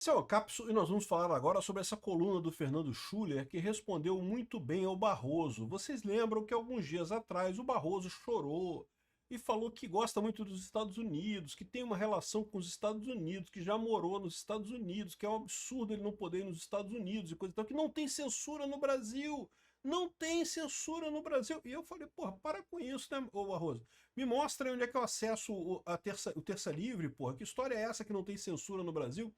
Esse é o Capso e nós vamos falar agora sobre essa coluna do Fernando Schuller que respondeu muito bem ao Barroso. Vocês lembram que alguns dias atrás o Barroso chorou e falou que gosta muito dos Estados Unidos, que tem uma relação com os Estados Unidos, que já morou nos Estados Unidos, que é um absurdo ele não poder ir nos Estados Unidos e coisa e tal, que não tem censura no Brasil. Não tem censura no Brasil. E eu falei, porra, para com isso, né, ô Barroso? Me mostra aí onde é que eu acesso o Terça Livre, porra. Que história é essa que não tem censura no Brasil?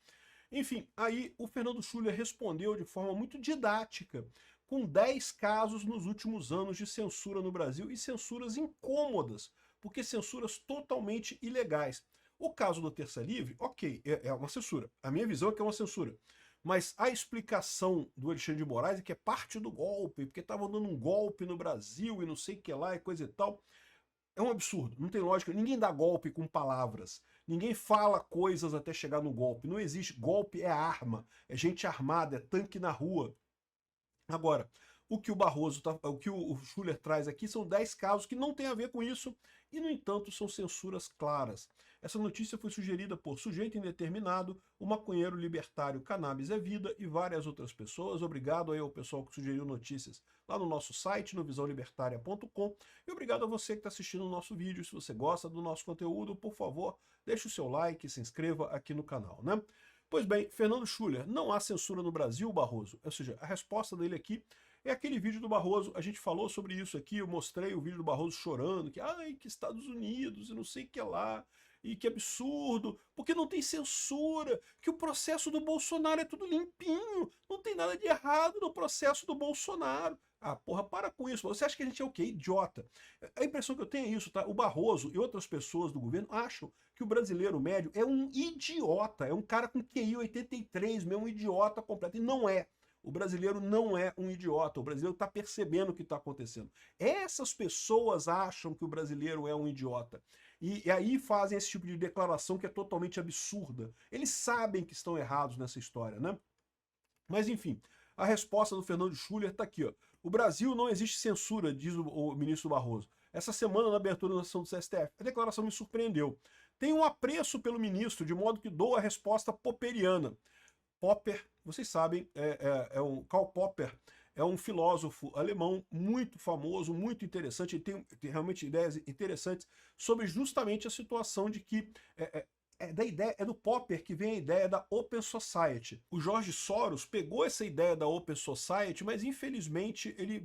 Enfim, aí o Fernando Schuller respondeu de forma muito didática, com 10 casos nos últimos anos de censura no Brasil e censuras incômodas, porque censuras totalmente ilegais. O caso do Terça Livre, ok, é uma censura. A minha visão é que é uma censura. Mas a explicação do Alexandre de Moraes é que é parte do golpe, porque estavam dando um golpe no Brasil e não sei o que lá e coisa e tal. É um absurdo, não tem lógica. Ninguém dá golpe com palavras. Ninguém fala coisas até chegar no golpe. Não existe. Golpe é arma, é gente armada, é tanque na rua. Agora, o que o Barroso, o que o Schuller traz aqui são 10 casos que não tem a ver com isso e, no entanto, são censuras claras. Essa notícia foi sugerida por Sujeito Indeterminado, o Maconheiro Libertário Cannabis é Vida e várias outras pessoas. Obrigado aí ao pessoal que sugeriu notícias lá no nosso site, no visãolibertaria.com, e obrigado a você que está assistindo o nosso vídeo. Se você gosta do nosso conteúdo, por favor, deixe o seu like e se inscreva aqui no canal, né? Pois bem, Fernando Schuller, não há censura no Brasil, Barroso? Ou seja, a resposta dele aqui é aquele vídeo do Barroso. A gente falou sobre isso aqui, eu mostrei o vídeo do Barroso chorando, que ai, que Estados Unidos e não sei o que lá, e que absurdo, porque não tem censura, que o processo do Bolsonaro é tudo limpinho, não tem nada de errado no processo do Bolsonaro. Ah, porra, para com isso. Você acha que a gente é o quê? Idiota. A impressão que eu tenho é isso, tá? O Barroso e outras pessoas do governo acham que o brasileiro médio é um idiota, é um cara com QI 83, mesmo um idiota completo. E não é. O brasileiro não é um idiota, o brasileiro está percebendo o que está acontecendo. Essas pessoas acham que o brasileiro é um idiota. E aí fazem esse tipo de declaração que é totalmente absurda. Eles sabem que estão errados nessa história, né? Mas enfim, a resposta do Fernando Schuller está aqui. Ó. O Brasil não existe censura, diz o ministro Barroso. Essa semana, na abertura da sessão do STF, a declaração me surpreendeu. Tenho um apreço pelo ministro, de modo que dou a resposta popperiana. Popper, vocês sabem, Karl Popper é um filósofo alemão muito famoso, muito interessante, ele tem realmente ideias interessantes sobre justamente a situação de que é do Popper que vem a ideia da Open Society. O George Soros pegou essa ideia da Open Society, mas infelizmente ele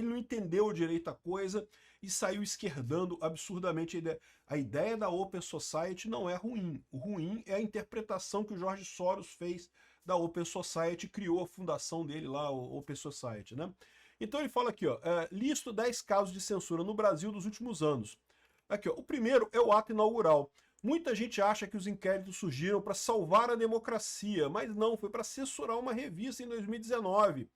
não entendeu direito a coisa e saiu esquerdando absurdamente a ideia. A ideia da Open Society não é ruim. O ruim é a interpretação que o George Soros fez da Open Society, criou a fundação dele lá, o Open Society, né? Então ele fala aqui, ó, listo 10 casos de censura no Brasil dos últimos anos. Aqui, ó, o primeiro é o ato inaugural. Muita gente acha que os inquéritos surgiram para salvar a democracia, mas não, foi para censurar uma revista em 2019,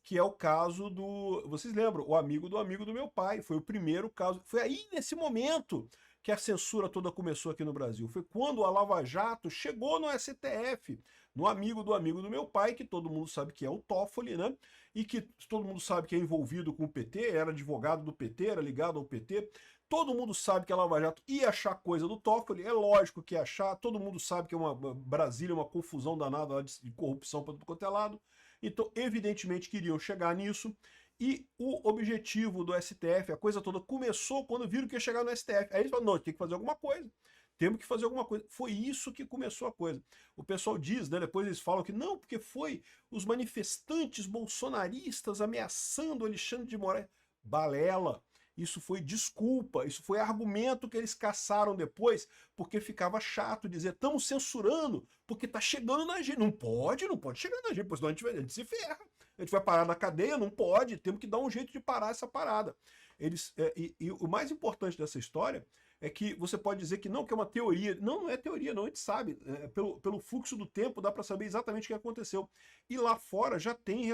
que é o caso do... Vocês lembram? O amigo do meu pai. Foi o primeiro caso. Foi aí, nesse momento, que a censura toda começou aqui no Brasil. Foi quando a Lava Jato chegou no STF, no amigo do meu pai, que todo mundo sabe que é o Toffoli, né? E que todo mundo sabe que é envolvido com o PT, era advogado do PT, era ligado ao PT. Todo mundo sabe que a Lava Jato ia achar coisa do Toffoli, é lógico que ia achar, todo mundo sabe que Brasília é uma confusão danada de corrupção para tudo quanto é lado, então evidentemente queriam chegar nisso, e o objetivo do STF, a coisa toda começou quando viram que ia chegar no STF, aí eles falaram, não, tem que fazer alguma coisa, temos que fazer alguma coisa, foi isso que começou a coisa. O pessoal diz, né, depois eles falam que não, porque foi os manifestantes bolsonaristas ameaçando Alexandre de Moraes, balela. Isso foi desculpa, isso foi argumento que eles caçaram depois, porque ficava chato dizer, estamos censurando, porque está chegando na gente. Não pode chegar na gente, pois senão a gente se ferra. A gente vai parar na cadeia, não pode, temos que dar um jeito de parar essa parada. E o mais importante dessa história é que você pode dizer que não, que é uma teoria. Não, não é teoria, não, a gente sabe. Pelo fluxo do tempo dá para saber exatamente o que aconteceu. E lá fora já tem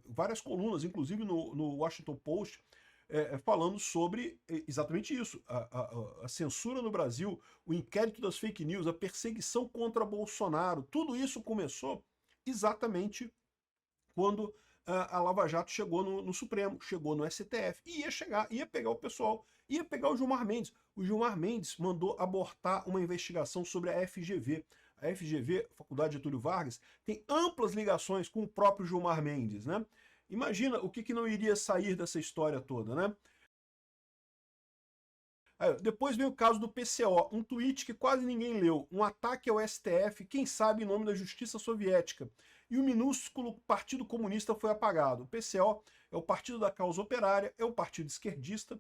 várias colunas, inclusive no Washington Post, falando sobre exatamente isso, a censura no Brasil, o inquérito das fake news, a perseguição contra Bolsonaro, tudo isso começou exatamente quando a Lava Jato chegou no Supremo, chegou no STF, e ia pegar o pessoal, ia pegar o Gilmar Mendes. O Gilmar Mendes mandou abortar uma investigação sobre a FGV, a FGV, Faculdade Getúlio Vargas, tem amplas ligações com o próprio Gilmar Mendes, né? Imagina o que não iria sair dessa história toda, né? Aí, depois vem o caso do PCO, um tweet que quase ninguém leu, um ataque ao STF, quem sabe em nome da justiça soviética. E o minúsculo Partido Comunista foi apagado. O PCO é o Partido da Causa Operária, é um partido esquerdista.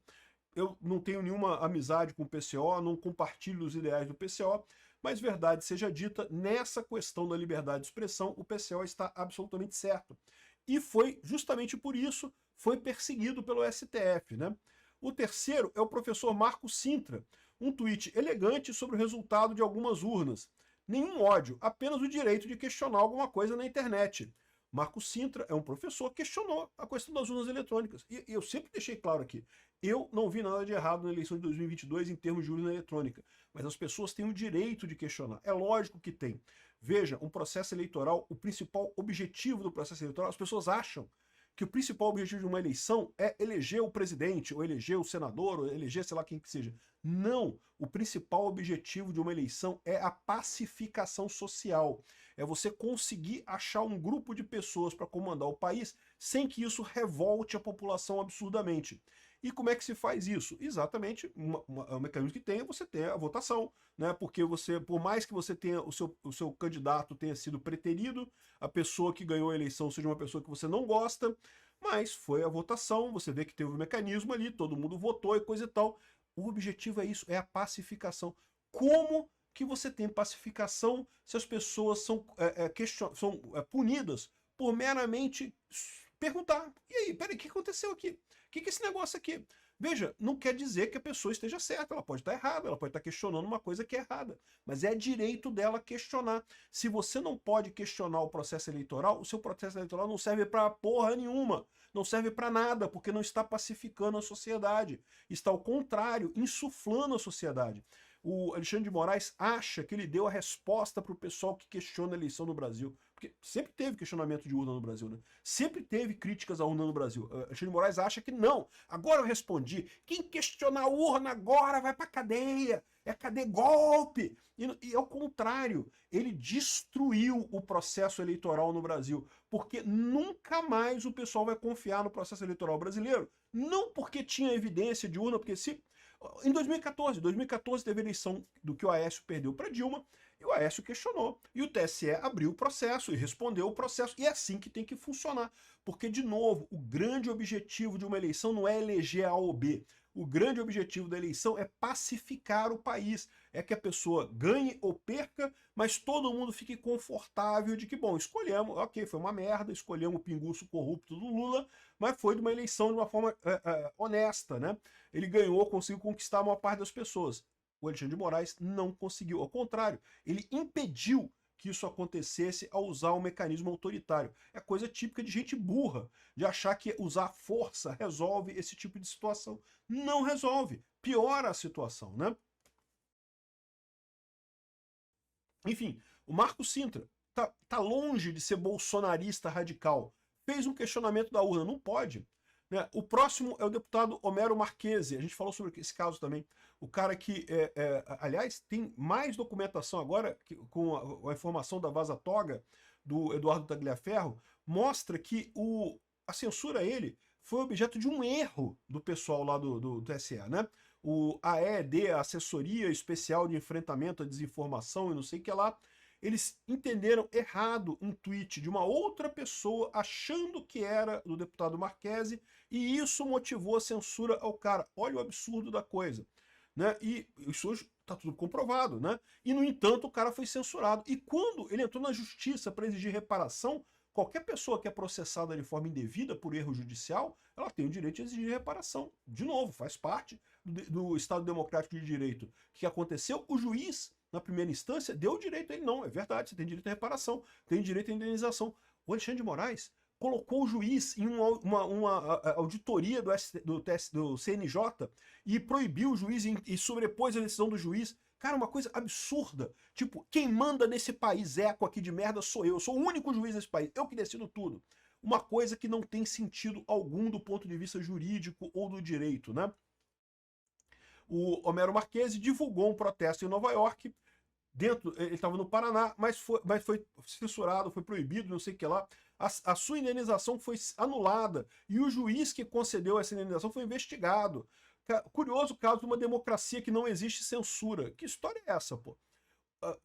Eu não tenho nenhuma amizade com o PCO, não compartilho os ideais do PCO, mas verdade seja dita, nessa questão da liberdade de expressão, o PCO está absolutamente certo. E foi justamente por isso, foi perseguido pelo STF, né? O terceiro é o professor Marco Sintra, um tweet elegante sobre o resultado de algumas urnas. Nenhum ódio, apenas o direito de questionar alguma coisa na internet. Marco Sintra é um professor que questionou a questão das urnas eletrônicas. E eu sempre deixei claro aqui, eu não vi nada de errado na eleição de 2022 em termos de urna eletrônica, mas as pessoas têm o direito de questionar. É lógico que tem. Veja, um processo eleitoral, o principal objetivo do processo eleitoral, as pessoas acham que o principal objetivo de uma eleição é eleger o presidente, ou eleger o senador, ou eleger sei lá quem que seja. Não! O principal objetivo de uma eleição é a pacificação social. É você conseguir achar um grupo de pessoas para comandar o país sem que isso revolte a população absurdamente. E como é que se faz isso? Exatamente, o mecanismo que tem é você ter a votação, né? Porque você, por mais que você tenha o seu candidato tenha sido preterido, a pessoa que ganhou a eleição seja uma pessoa que você não gosta, mas foi a votação, você vê que teve um mecanismo ali, todo mundo votou e coisa e tal. O objetivo é isso, é a pacificação. Como que você tem pacificação se as pessoas são, são punidas por meramente perguntar? E aí, peraí, o que aconteceu aqui? O que é esse negócio aqui? Veja, não quer dizer que a pessoa esteja certa, ela pode estar errada, ela pode estar questionando uma coisa que é errada, mas é direito dela questionar. Se você não pode questionar o processo eleitoral, o seu processo eleitoral não serve para porra nenhuma, não serve para nada, porque não está pacificando a sociedade, está ao contrário, insuflando a sociedade. O Alexandre de Moraes acha que ele deu a resposta para o pessoal que questiona a eleição no Brasil. Porque sempre teve questionamento de urna no Brasil, né? Sempre teve críticas à urna no Brasil. Alexandre de Moraes acha que não. Agora eu respondi. Quem questionar a urna agora vai pra cadeia. É cadeia, golpe. E ao contrário, ele destruiu o processo eleitoral no Brasil. Porque nunca mais o pessoal vai confiar no processo eleitoral brasileiro. Não porque tinha evidência de urna, porque se... Em 2014 teve a eleição do que o Aécio perdeu para Dilma, e o Aécio questionou. E o TSE abriu o processo e respondeu o processo. E é assim que tem que funcionar. Porque, de novo, o grande objetivo de uma eleição não é eleger A ou B. O grande objetivo da eleição é pacificar o país. É que a pessoa ganhe ou perca, mas todo mundo fique confortável de que, bom, escolhemos, ok, foi uma merda, escolhemos o pinguço corrupto do Lula, mas foi de uma eleição de uma forma honesta, né? Ele ganhou, conseguiu conquistar a maior parte das pessoas. O Alexandre de Moraes não conseguiu. Ao contrário, ele impediu que isso acontecesse ao usar um mecanismo autoritário. É coisa típica de gente burra, de achar que usar força resolve esse tipo de situação. Não resolve, piora a situação, né? Enfim, o Marco Sintra tá longe de ser bolsonarista radical. Fez um questionamento da urna, não pode. Né? O próximo é o deputado Homero Marchese. A gente falou sobre esse caso também. O cara que, aliás, tem mais documentação agora, com a informação da Vaza Toga, do Eduardo Tagliaferro, mostra que a censura a ele foi objeto de um erro do pessoal lá do TSE, né? O AED, a Assessoria Especial de Enfrentamento à Desinformação e não sei o que lá, eles entenderam errado um tweet de uma outra pessoa achando que era do deputado Marchese e isso motivou a censura ao cara. Olha o absurdo da coisa. Né? E isso hoje está tudo comprovado. Né? E, no entanto, o cara foi censurado. E quando ele entrou na justiça para exigir reparação, qualquer pessoa que é processada de forma indevida por erro judicial, ela tem o direito de exigir reparação. De novo, faz parte do Estado Democrático de Direito. O que aconteceu? O juiz, na primeira instância, deu o direito a ele. Não, é verdade, você tem direito à reparação, tem direito à indenização. O Alexandre de Moraes colocou o juiz em uma auditoria do CNJ e proibiu o juiz e sobrepôs a decisão do juiz. Cara, uma coisa absurda. Tipo, quem manda nesse país eco aqui de merda sou eu. Eu sou o único juiz desse país. Eu que decido tudo. Uma coisa que não tem sentido algum do ponto de vista jurídico ou do direito, né? O Homero Marchese divulgou um protesto em Nova York dentro, ele estava no Paraná, mas foi censurado, foi proibido, não sei o que lá. A sua indenização foi anulada e o juiz que concedeu essa indenização foi investigado. Curioso caso de uma democracia que não existe censura. Que história é essa, pô?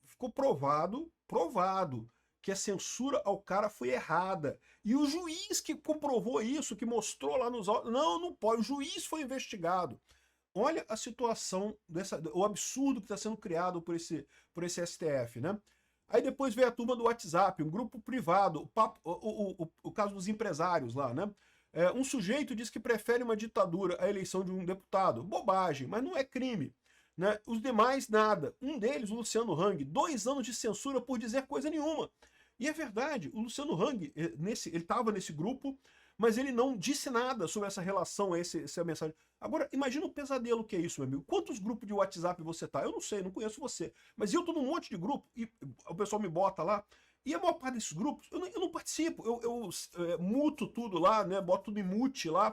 Ficou provado que a censura ao cara foi errada. E o juiz que comprovou isso, que mostrou lá nos autos, não pode, o juiz foi investigado. Olha a situação, o absurdo que está sendo criado por esse STF, né? Aí depois veio a turma do WhatsApp, um grupo privado, o caso dos empresários lá, né? Um sujeito diz que prefere uma ditadura à eleição de um deputado. Bobagem, mas não é crime. Né? Os demais, nada. Um deles, o Luciano Hang, 2 anos de censura por dizer coisa nenhuma. E é verdade, o Luciano Hang, ele estava nesse grupo, mas ele não disse nada sobre essa relação, essa mensagem. Agora, imagina o pesadelo que é isso, meu amigo. Quantos grupos de WhatsApp você tá? Eu não sei, não conheço você. Mas eu tô num monte de grupo e o pessoal me bota lá. E a maior parte desses grupos, eu não participo. Eu muto tudo lá, né? Boto tudo em mute lá,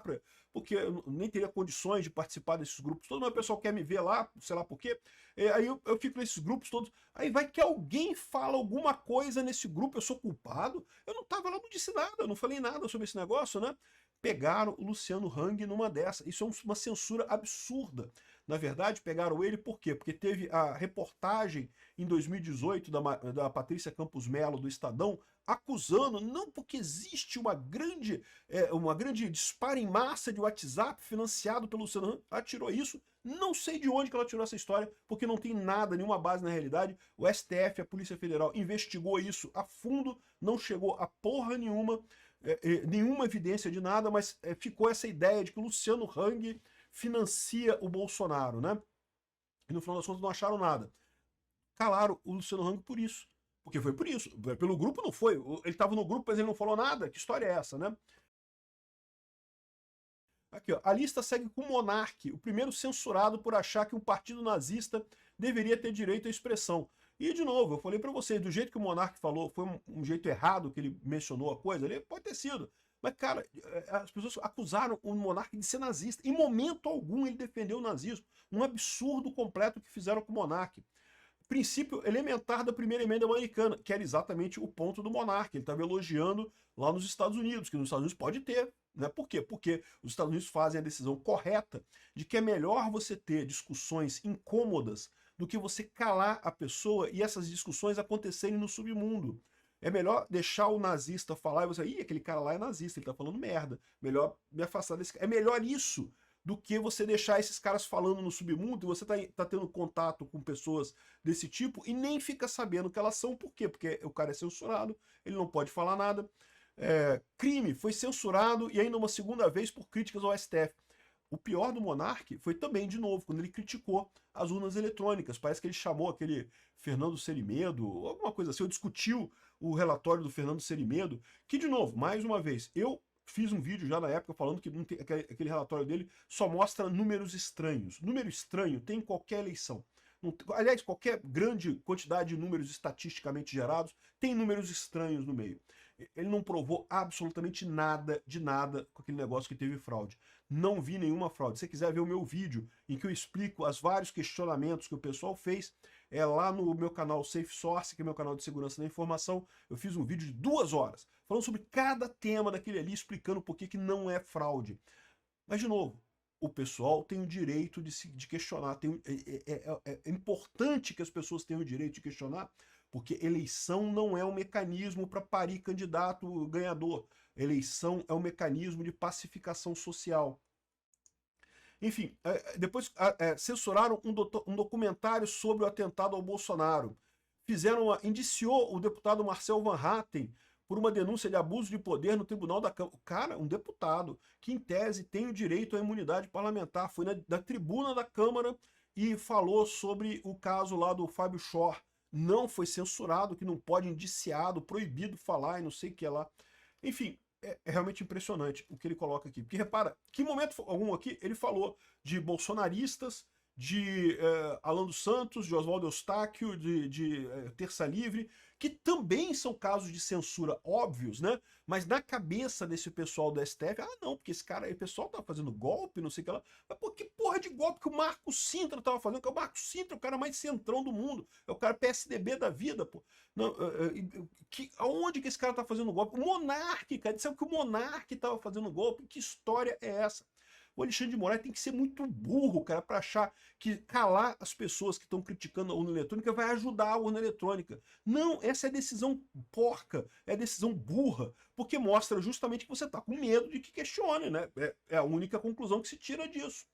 porque eu nem teria condições de participar desses grupos todos. Mas o pessoal quer me ver lá, sei lá por quê. Aí eu fico nesses grupos todos. Aí vai que alguém fala alguma coisa nesse grupo, eu sou culpado. Eu não tava lá, não disse nada, eu não falei nada sobre esse negócio, né? Pegaram o Luciano Hang numa dessa. Isso é uma censura absurda. Na verdade, pegaram ele por quê? Porque teve a reportagem em 2018 da Patrícia Campos Melo, do Estadão, acusando, não porque existe uma grande disparo em massa de WhatsApp financiado pelo Luciano Hang, ela tirou isso, não sei de onde que ela tirou essa história, porque não tem nada, nenhuma base na realidade. O STF, a Polícia Federal, investigou isso a fundo, não chegou a porra nenhuma, nenhuma evidência de nada, mas ficou essa ideia de que o Luciano Hang financia o Bolsonaro, né? E no final das contas não acharam nada. Calaram o Luciano Hang por isso. Porque foi por isso. Pelo grupo não foi. Ele estava no grupo, mas ele não falou nada. Que história é essa, né? Aqui, ó. A lista segue com o Monark, o primeiro censurado por achar que um partido nazista deveria ter direito à expressão. E, de novo, eu falei para vocês, do jeito que o Monark falou, foi um jeito errado que ele mencionou a coisa, ele pode ter sido. Mas, cara, as pessoas acusaram o Monark de ser nazista. Em momento algum ele defendeu o nazismo. Um absurdo completo que fizeram com o Monark. Princípio elementar da primeira emenda americana, que era exatamente o ponto do Monark. Ele estava elogiando lá nos Estados Unidos, que nos Estados Unidos pode ter. Né? Por quê? Porque os Estados Unidos fazem a decisão correta de que é melhor você ter discussões incômodas do que você calar a pessoa e essas discussões acontecerem no submundo. É melhor deixar o nazista falar e você, ih, aquele cara lá é nazista, ele tá falando merda. Melhor me afastar desse cara. É melhor isso do que você deixar esses caras falando no submundo e você tá tendo contato com pessoas desse tipo e nem fica sabendo o que elas são. Por quê? Porque o cara é censurado, ele não pode falar nada. Crime foi censurado e ainda uma segunda vez por críticas ao STF. O pior do Monark foi também, de novo, quando ele criticou as urnas eletrônicas. Parece que ele chamou aquele Fernando Serimedo, alguma coisa assim, ou discutiu o relatório do Fernando Serimedo, que, de novo, mais uma vez, eu fiz um vídeo já na época falando que aquele relatório dele só mostra números estranhos. Número estranho tem em qualquer eleição. Aliás, qualquer grande quantidade de números estatisticamente gerados tem números estranhos no meio. Ele não provou absolutamente nada de nada com aquele negócio que teve fraude. Não vi nenhuma fraude. Se você quiser ver o meu vídeo em que eu explico os vários questionamentos que o pessoal fez, é lá no meu canal Safe Source, que é meu canal de segurança da informação. Eu fiz um vídeo de 2 horas, falando sobre cada tema daquele ali, explicando por que não é fraude. Mas, de novo, o pessoal tem o direito de questionar. É importante que as pessoas tenham o direito de questionar, porque eleição não é um mecanismo para parir candidato ganhador. Eleição é um mecanismo de pacificação social. Enfim, depois censuraram um documentário sobre o atentado ao Bolsonaro. Indiciou o deputado Marcel Van Hatten por uma denúncia de abuso de poder no Tribunal da Câmara. O cara, um deputado, que em tese tem o direito à imunidade parlamentar, foi na tribuna da Câmara e falou sobre o caso lá do Fábio Shor. Não foi censurado, que não pode indiciado, proibido falar e não sei o que lá. Enfim, é realmente impressionante o que ele coloca aqui. Porque repara, que momento algum aqui ele falou de bolsonaristas de Alan dos Santos, de Oswaldo Eustáquio, de Terça Livre, que também são casos de censura óbvios, né? Mas na cabeça desse pessoal do STF, não, porque esse cara aí, o pessoal tá fazendo golpe, não sei o que lá. Mas pô, que porra de golpe que o Marco Sintra tava fazendo? Que o Marco Sintra é o cara mais centrão do mundo, é o cara PSDB da vida, pô. Não, aonde que esse cara tá fazendo golpe? O Monark, cara, disseram que o Monark tava fazendo golpe. Que história é essa? O Alexandre de Moraes tem que ser muito burro, cara, para achar que calar as pessoas que estão criticando a urna eletrônica vai ajudar a urna eletrônica. Não, essa é decisão porca, é decisão burra, porque mostra justamente que você está com medo de que questione, né? É a única conclusão que se tira disso.